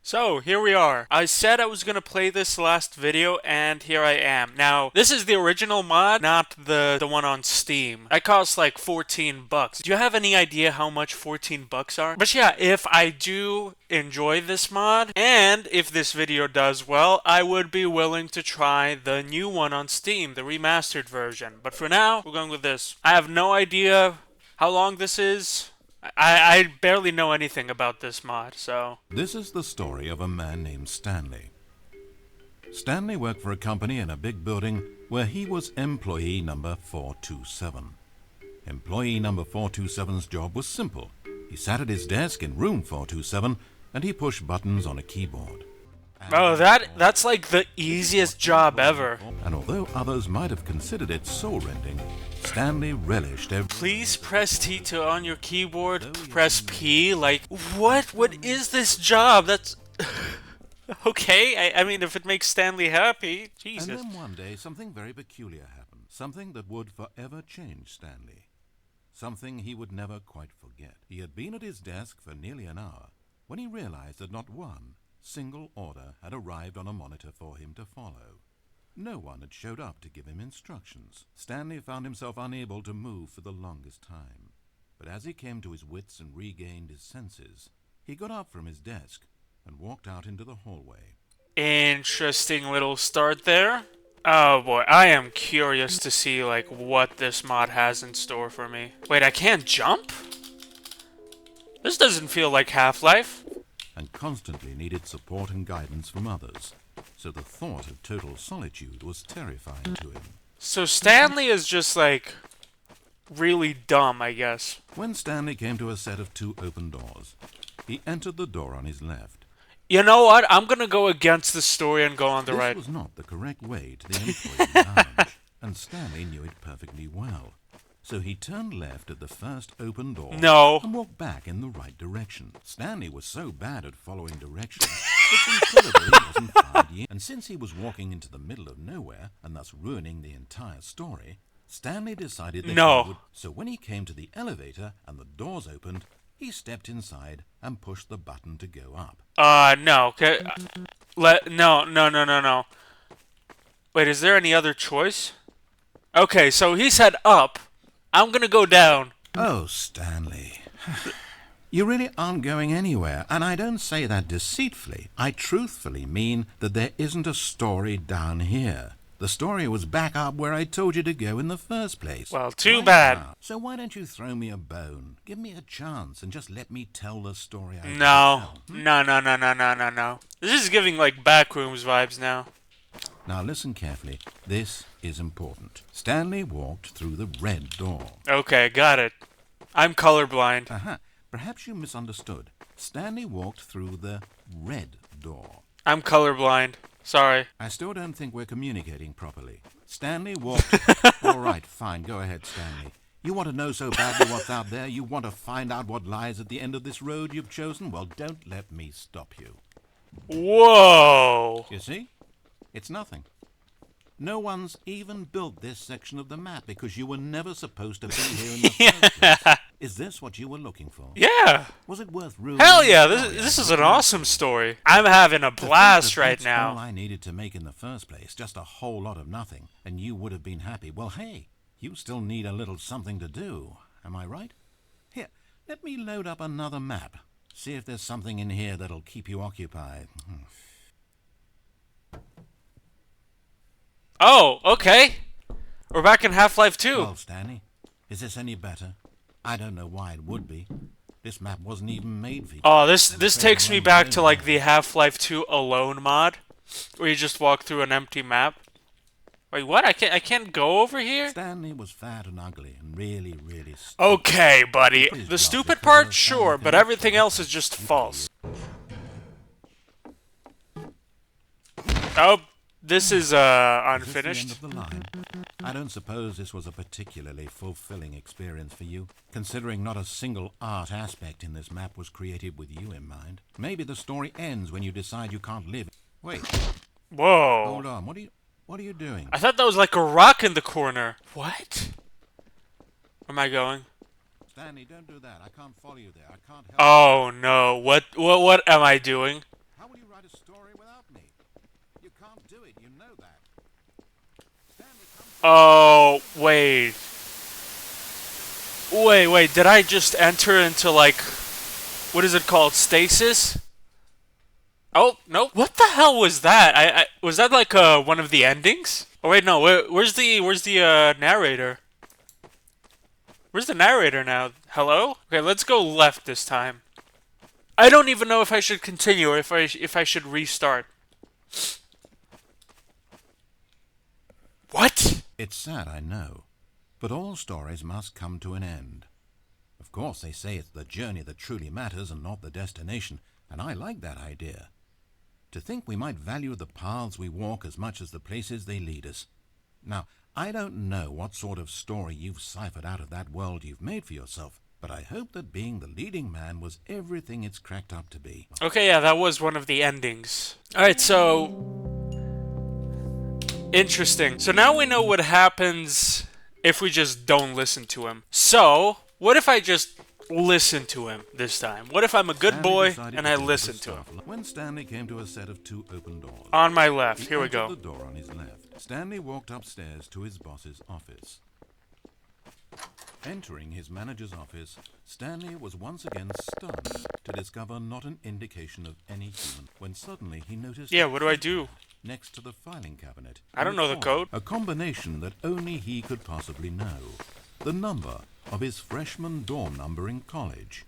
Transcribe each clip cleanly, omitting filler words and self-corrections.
So, here we are. I said I was going to play this last video, and here I am. Now, this is the original mod, not the one on Steam. That costs like 14 bucks. Do you have any idea how much 14 bucks are? But yeah, if I do enjoy this mod, and if this video does well, I would be willing to try the new one on Steam, the remastered version. But for now, we're going with this. I have no idea how long this is. I barely know anything about this mod, so... This is the story of a man named Stanley. Stanley worked for a company in a big building where he was employee number 427. Employee number 427's job was simple. He sat at his desk in room 427 and he pushed buttons on a keyboard. Oh, that's like the easiest job ever. And although others might have considered it soul-rending, Stanley relished every... Please press T to on your keyboard, press P, like, what? What is this job? That's... Okay, I mean, if it makes Stanley happy, Jesus. And then one day, something very peculiar happened. Something that would forever change Stanley. Something he would never quite forget. He had been at his desk for nearly an hour when he realized that not one single order had arrived on a monitor for him to follow. No one had showed up to give him instructions. Stanley found himself unable to move for the longest time. But as he came to his wits and regained his senses, he got up from his desk and walked out into the hallway. Interesting little start there. Oh boy, I am curious to see, like, what this mod has in store for me. Wait, I can't jump? This doesn't feel like Half-Life. And constantly needed support and guidance from others, so the thought of total solitude was terrifying to him. So Stanley is just, like, really dumb, I guess. When Stanley came to a set of two open doors, he entered the door on his left. You know what? I'm gonna go against the story and go on the right. This was not the correct way to the employee lounge, and Stanley knew it perfectly well. So he turned left at the first open door and walked back in the right direction. Stanley was so bad at following directions, it's incredible he wasn't fired yet. And since he was walking into the middle of nowhere and thus ruining the entire story, Stanley decided that he would... So when he came to the elevator and the doors opened, he stepped inside and pushed the button to go up. No. Okay. No. Wait, is there any other choice? Okay, so he said up. I'm gonna go down. Oh, Stanley. You really aren't going anywhere, and I don't say that deceitfully. I truthfully mean that there isn't a story down here. The story was back up where I told you to go in the first place. Well, too bad. Now. So why don't you throw me a bone? Give me a chance and just let me tell the story I No. This is giving, like, Backrooms vibes now. Now listen carefully. This is important. Stanley walked through the red door. Okay, got it. I'm colorblind. Aha. Perhaps you misunderstood. Stanley walked through the red door. I'm colorblind. Sorry. I still don't think we're communicating properly. Stanley walked... All right, fine. Go ahead, Stanley. You want to know so badly what's out there? You want to find out what lies at the end of this road you've chosen? Well, don't let me stop you. Whoa. You see? It's nothing. No one's even built this section of the map because you were never supposed to be here in the first place. Is this what you were looking for? Yeah. Was it worth ruining? Hell yeah, this is an awesome story. I'm having a blast right now. All I needed to make in the first place, just a whole lot of nothing, and you would have been happy. Well, hey, you still need a little something to do. Am I right? Here, let me load up another map. See if there's something in here that'll keep you occupied. Oh, okay. We're back in Half-Life 2. Well, Stanley, is this any better? I don't know why it would be. This map wasn't even made for you. Oh, this takes me back to, like, the Half-Life 2 Alone mod, where you just walk through an empty map. Wait, what? I can't go over here? Stanley was fat and ugly and really stupid. Okay, buddy. The stupid part, sure, but everything else is just false. Oh, this is unfinished. Is this the end of the line? I don't suppose this was a particularly fulfilling experience for you, considering not a single art aspect in this map was created with you in mind. Maybe the story ends when you decide you can't live. Wait. Whoa. Hold on. What are you doing? I thought that was like a rock in the corner. What? Where am I going? Stanley, don't do that. I can't follow you there. I can't help Oh no. What am I doing? How will you Oh, wait. Wait, did I just enter into, like, what is it called? Stasis? Oh, no. What the hell was that? Was that like one of the endings? Oh wait, no. Where's the narrator? Where's the narrator now? Hello? Okay, let's go left this time. I don't even know if I should continue or if I should restart. What? It's sad, I know, but all stories must come to an end. Of course, they say it's the journey that truly matters and not the destination, and I like that idea. To think we might value the paths we walk as much as the places they lead us. Now, I don't know what sort of story you've ciphered out of that world you've made for yourself, but I hope that being the leading man was everything it's cracked up to be. Okay, yeah, that was one of the endings. Alright, so... Interesting. So now we know what happens if we just don't listen to him. So, what if I just listen to him this time? What if I'm a good boy and I listen to him? When Stanley came to a set of 2 open doors. On my left. Here we go. The door on his left. Stanley walked upstairs to his boss's office. Entering his manager's office, Stanley was once again stunned to discover not an indication of any human when suddenly he noticed... Yeah, what do I do? Next to the filing cabinet. I don't know the code. A combination that only he could possibly know. The number of his freshman dorm number in college.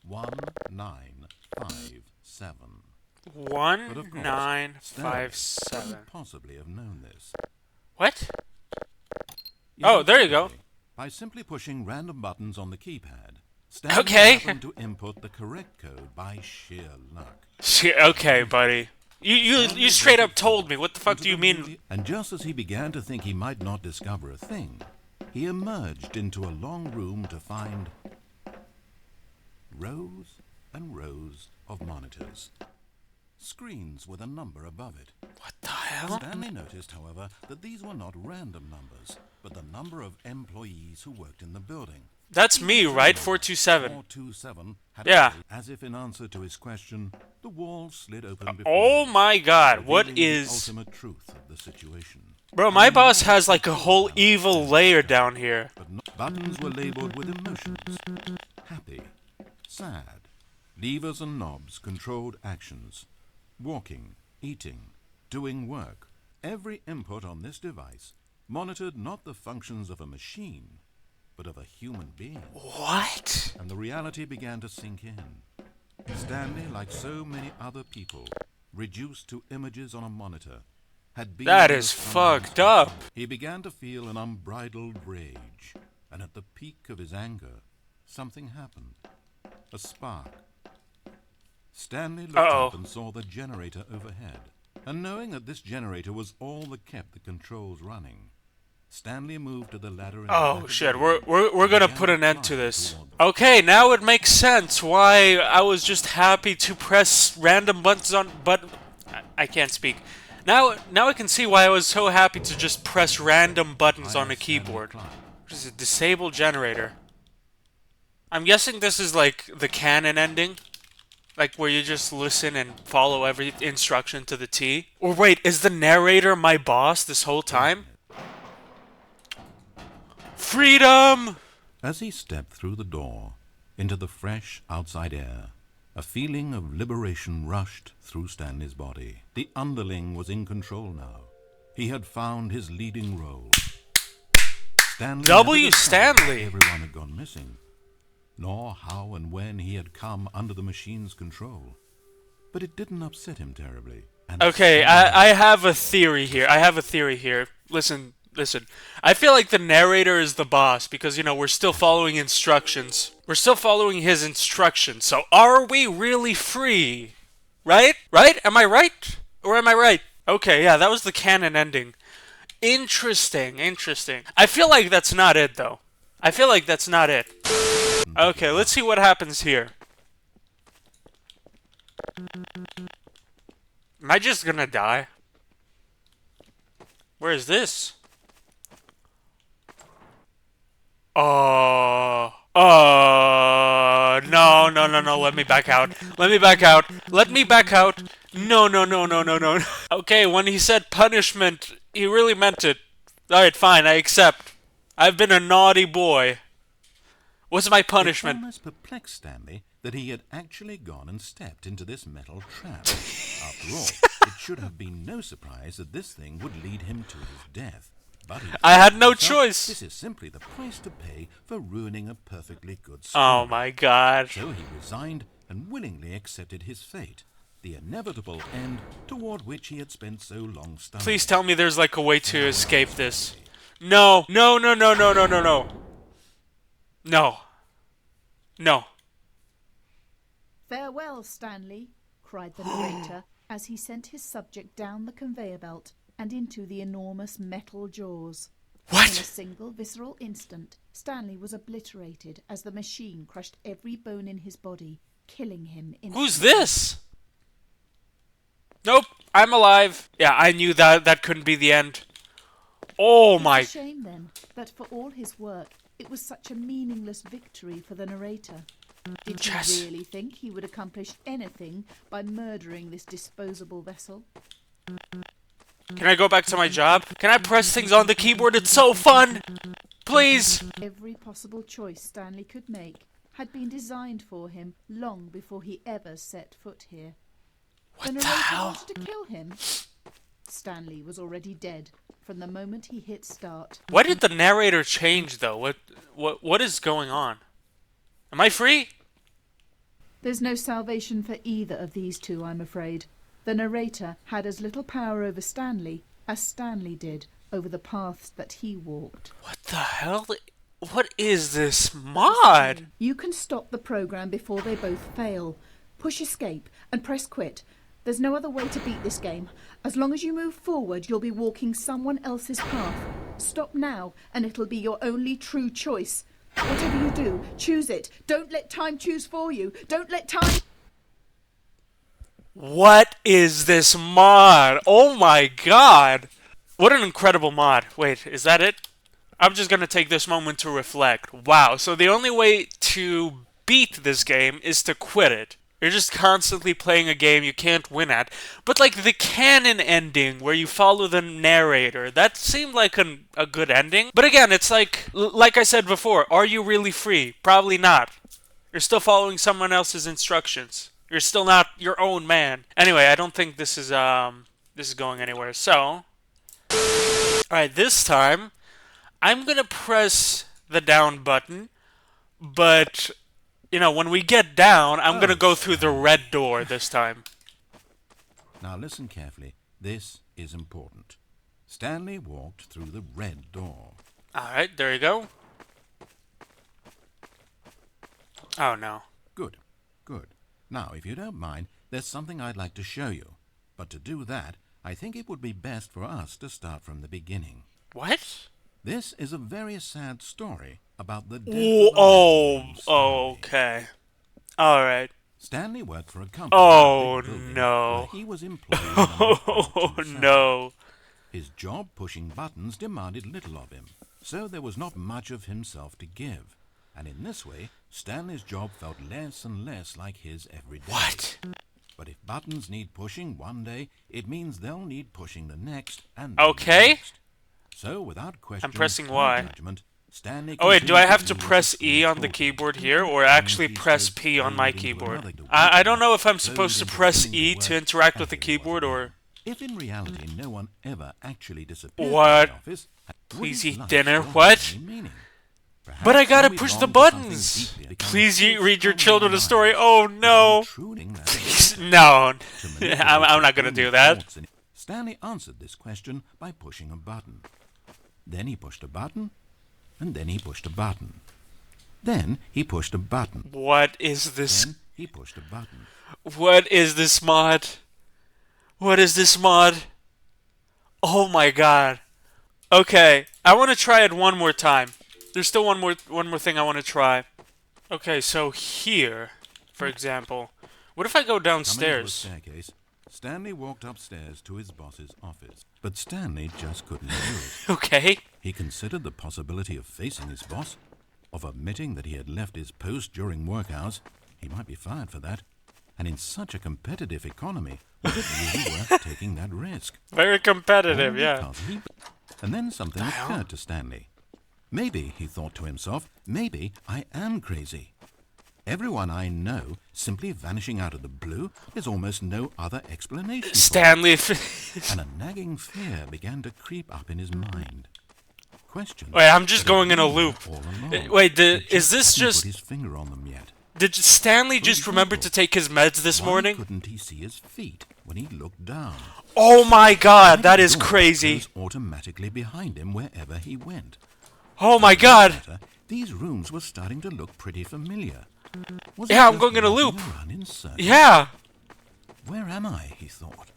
1957. 1957. Couldn't possibly have known this. What? Oh, there you go. By simply pushing random buttons on the keypad, Stanley happened to input the correct code by sheer luck. Okay, buddy. You straight up told me. What the fuck do you mean? And just as he began to think he might not discover a thing, he emerged into a long room to find rows and rows of monitors. Screens with a number above it. What the hell? Stanley noticed, however, that these were not random numbers, but the number of employees who worked in the building. That's me, right? 427. 427 had Yeah. as if in answer to his question, the wall slid open before Oh him, my god, what revealing the is... ultimate truth of the situation. Bro, my boss has like a whole evil layer down here. But buttons were labeled with emotions. Happy, sad. Levers and knobs controlled actions. Walking, eating, doing work. Every input on this device monitored not the functions of a machine, but of a human being. What? And the reality began to sink in. Stanley, like so many other people, reduced to images on a monitor, had been... That is fucked up. He began to feel an unbridled rage, and at the peak of his anger, something happened. A spark. Stanley looked up and saw the generator overhead, and knowing that this generator was all that kept the controls running, Stanley moved to the ladder. Oh shit, we're gonna put an end to this. Okay, now it makes sense why I was just happy to press random buttons on, but I can't speak. Now I can see why I was so happy to just press random buttons on a keyboard. Which is a disable generator. I'm guessing this is like the canon ending. Like where you just listen and follow every instruction to the T. Or wait, is the narrator my boss this whole time? Freedom! As he stepped through the door into the fresh outside air, a feeling of liberation rushed through Stanley's body. The underling was in control now. He had found his leading role. Stanley! Everyone had gone missing, nor how and when he had come under the machine's control. But it didn't upset him terribly. Okay, I have a theory here. Listen. I feel like the narrator is the boss because, you know, we're still following instructions. We're still following his instructions. So are we really free? Right? Right? Am I right? Or am I right? Okay, yeah, that was the canon ending. Interesting. I feel like that's not it, though. Okay, let's see what happens here. Am I just gonna die? Where is this? No, let me back out. No. Okay, when he said punishment, he really meant it. Alright, fine, I accept. I've been a naughty boy. What's my punishment? It almost perplexed Stanley that he had actually gone and stepped into this metal trap. After all, it should have been no surprise that this thing would lead him to his death. But I had no himself, choice. This is simply the price to pay for ruining a perfectly good story. Oh my god. So he resigned and willingly accepted his fate, the inevitable end toward which he had spent so long stumbling. Please tell me there's like a way to escape this. No. No, no, no, no, no, no, no. No. No. Farewell, Stanley, cried the narrator as he sent his subject down the conveyor belt and into the enormous metal jaws. What? In a single visceral instant, Stanley was obliterated as the machine crushed every bone in his body, killing him instantly. Who's this? Nope, I'm alive. Yeah, I knew that couldn't be the end. Oh my... It's a shame, then, that for all his work, it was such a meaningless victory for the narrator. Did he really think he would accomplish anything by murdering this disposable vessel? Can I go back to my job? Can I press things on the keyboard? It's so fun! Please! Every possible choice Stanley could make had been designed for him long before he ever set foot here. What the the narrator hell? wanted to kill him. Stanley was already dead from the moment he hit start. Why did the narrator change, though? What is going on? Am I free? There's no salvation for either of these two, I'm afraid. The narrator had as little power over Stanley as Stanley did over the paths that he walked. What the hell? What is this mod? You can stop the program before they both fail. Push escape and press quit. There's no other way to beat this game. As long as you move forward, you'll be walking someone else's path. Stop now, and it'll be your only true choice. Whatever you do, choose it. Don't let time choose for you. Don't let time... What is this mod? Oh my god! What an incredible mod. Wait, is that it? I'm just gonna take this moment to reflect. Wow, so the only way to beat this game is to quit it. You're just constantly playing a game you can't win at. But like the canon ending where you follow the narrator, that seemed like a good ending. But again, it's like I said before, are you really free? Probably not. You're still following someone else's instructions. You're still not your own man. Anyway, I don't think this is going anywhere. So, alright, this time I'm gonna press the down button, but you know, when we get down, I'm gonna go through the red door this time. Now listen carefully. This is important. Stanley walked through the red door. Alright, there you go. Oh no. Good, good. Now, if you don't mind, there's something I'd like to show you. But to do that, I think it would be best for us to start from the beginning. What? This is a very sad story about the death Ooh, of a man named Stanley. okay. Alright. Stanley worked for a company. Oh, in a big building no. where he was employed in a Oh no. His job pushing buttons demanded little of him, so there was not much of himself to give. And in this way, Stanley's job felt less and less like his every day. What? But if buttons need pushing one day, it means they'll need pushing the next and Okay. the next. So, without question, pressing or Y. judgment, Stanley Oh wait, do I have to continued press do E his on the talking. keyboard here, or actually He press stood P on my slowed into keyboard? another door, I don't know if I'm slowed supposed to into press doing E the to work interact with the everyone keyboard, did. or... If in reality no one ever actually disappeared What? from the office, would Please his eat life dinner? still have What? any meaning? Perhaps But I gotta when we push long the for something buttons! deeply becoming Please so read your strong in children our a story. lives Oh that no! intruding that Please, no. to manipulate I'm not our gonna own do that. thoughts and- Stanley answered this question by pushing a button. Then he pushed a button, and then he pushed a button. Then he pushed a button. What is this? Then he pushed a button. What is this mod? What is this mod? Oh my god. Okay, I want to try it one more time. There's still one more thing I want to try. Okay, so here, for example, what if I go Coming to a downstairs? staircase, Stanley walked upstairs to his boss's office. But Stanley just couldn't do it. Okay. He considered the possibility of facing his boss, of admitting that he had left his post during work hours. He might be fired for that. And in such a competitive economy, was it really worth taking that risk? Very competitive, All yeah. because he And then something occurred to Stanley. Maybe, he thought to himself, maybe I am crazy. Everyone I know simply vanishing out of the blue is almost no other explanation. Stanley. And a nagging fear began to creep up in his mind. Questions. Wait, I'm just going in a loop. Wait, He is this hadn't just... put his finger on them yet. Did Stanley For just remember to example, take his meds this Why morning? couldn't he see his feet when he looked down? Oh my god, that Why is did the door crazy. close automatically behind him wherever he went? Oh my god. These rooms were starting to look pretty familiar. Was Yeah, I I'm just going in a walking loop. around in circles? Yeah. Where am I? He thought.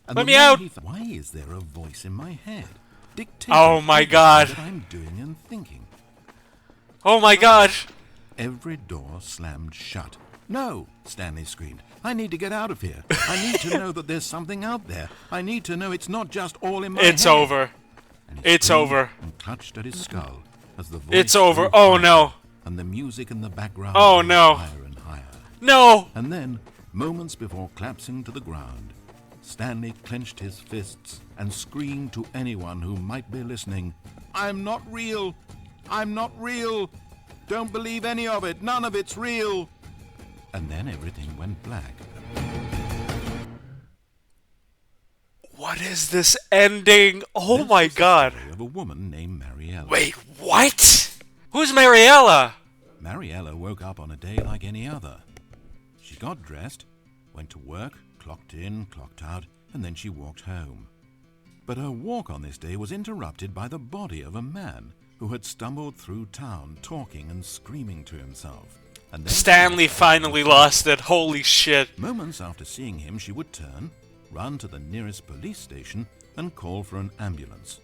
And Let the me more out. Why is there a voice in my head dictating Oh my everything god. that I'm doing and thinking? Oh my god. Every door slammed shut. No, Stanley screamed. I need to get out of here. I need to know that there's something out there. I need to know it's not just all in my head. It's over. And he It's screamed over. And clutched at his skull as the voice It's over. grew Oh harsher, no. And the music in the background Oh, rose no. higher and higher. No. And then, moments before collapsing to the ground, Stanley clenched his fists and screamed to anyone who might be listening, "I'm not real! I'm not real! Don't believe any of it! None of it's real!" And then everything went black. What is this ending? Oh This my was the god. story of a woman named Mariella. Wait, what? Who's Mariella? Mariella woke up on a day like any other. She got dressed, went to work, clocked in, clocked out, and then she walked home. But her walk on this day was interrupted by the body of a man who had stumbled through town talking and screaming to himself. And then Stanley finally lost it. Holy shit. Moments after seeing him, she would turn, run to the nearest police station, and call for an ambulance.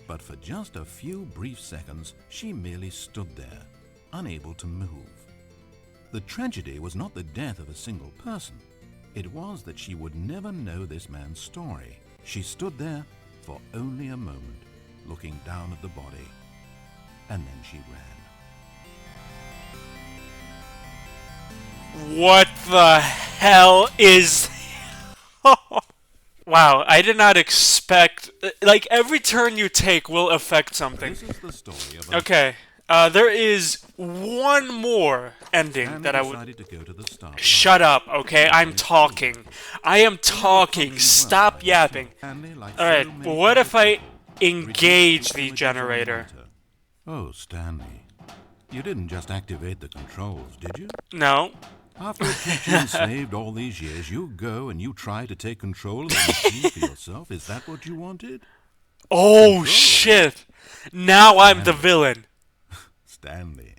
But for just a few brief seconds, she merely stood there, unable to move. The tragedy was not the death of a single person. It was that she would never know this man's story. She stood there for only a moment, looking down at the body, and then she ran. What the hell is... Wow, I did not expect... Like, every turn you take will affect something. This is the story of a Okay, there is one more ending Stanley that I would... decided to go to the start Shut up, okay? I'm talking. I am talking. Stop yapping. Alright, well, what if I engage the generator? Oh, Stanley. You didn't just activate the controls, did you? No. After it kept you enslaved all these years, you go and you try to take control of the machine for yourself? Is that what you wanted? Oh, shit. Now I'm the villain. Stanley,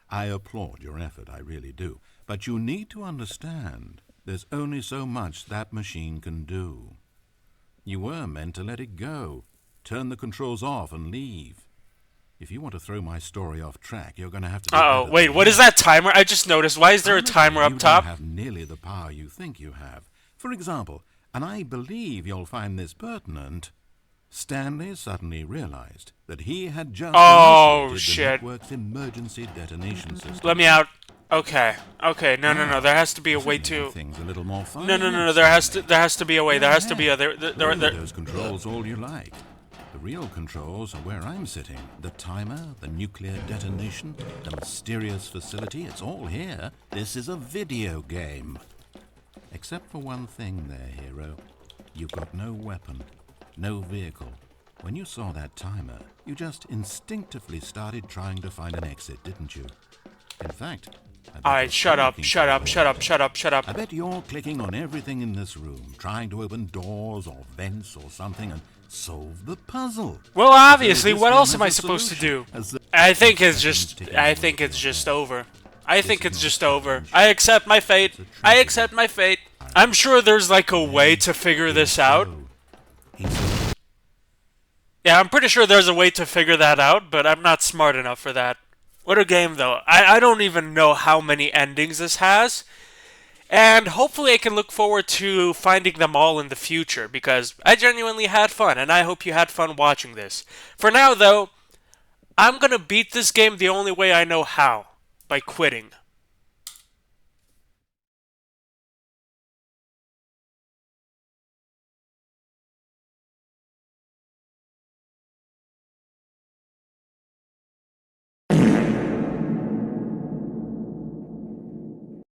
I applaud your effort, I really do. But you need to understand, there's only so much that machine can do. You were meant to let it go, turn the controls off and leave. If you want to throw my story off track, you're going to have to... Uh-oh, wait, what is that timer? I just noticed. Why is there a timer up top? You don't have nearly the power you think you have. For example, and I believe you'll find this pertinent, Stanley suddenly realized that he had just Oh, initiated shit. the network's emergency detonation system. Let me out. Okay. Okay, no. There has to be a This way is making to... things a little more fun. No. There has to be a way. There has to be a... Play with those controls all you like. The real controls are where I'm sitting. The timer, the nuclear detonation, the mysterious facility, it's all here. This is a video game. Except for one thing there, hero. You've got no weapon, no vehicle. When you saw that timer, you just instinctively started trying to find an exit, didn't you? In fact... Alright, shut up. I bet you're clicking on everything in this room, trying to open doors or vents or something and solve the puzzle. Well, obviously, This what game else has am I a supposed to do? solution, as the- I think it's seconds just... ticking I away think in it's your just head. over. I think is it's not just a over. challenge. I accept my fate. It's a I tragedy. accept my fate. I'm sure there's like a way to figure this out. He's Yeah, I'm pretty sure there's a way to figure that out, but I'm not smart enough for that. What a game, though. I don't even know how many endings this has. And hopefully I can look forward to finding them all in the future, because I genuinely had fun, and I hope you had fun watching this. For now, though, I'm gonna beat this game the only way I know how, by quitting.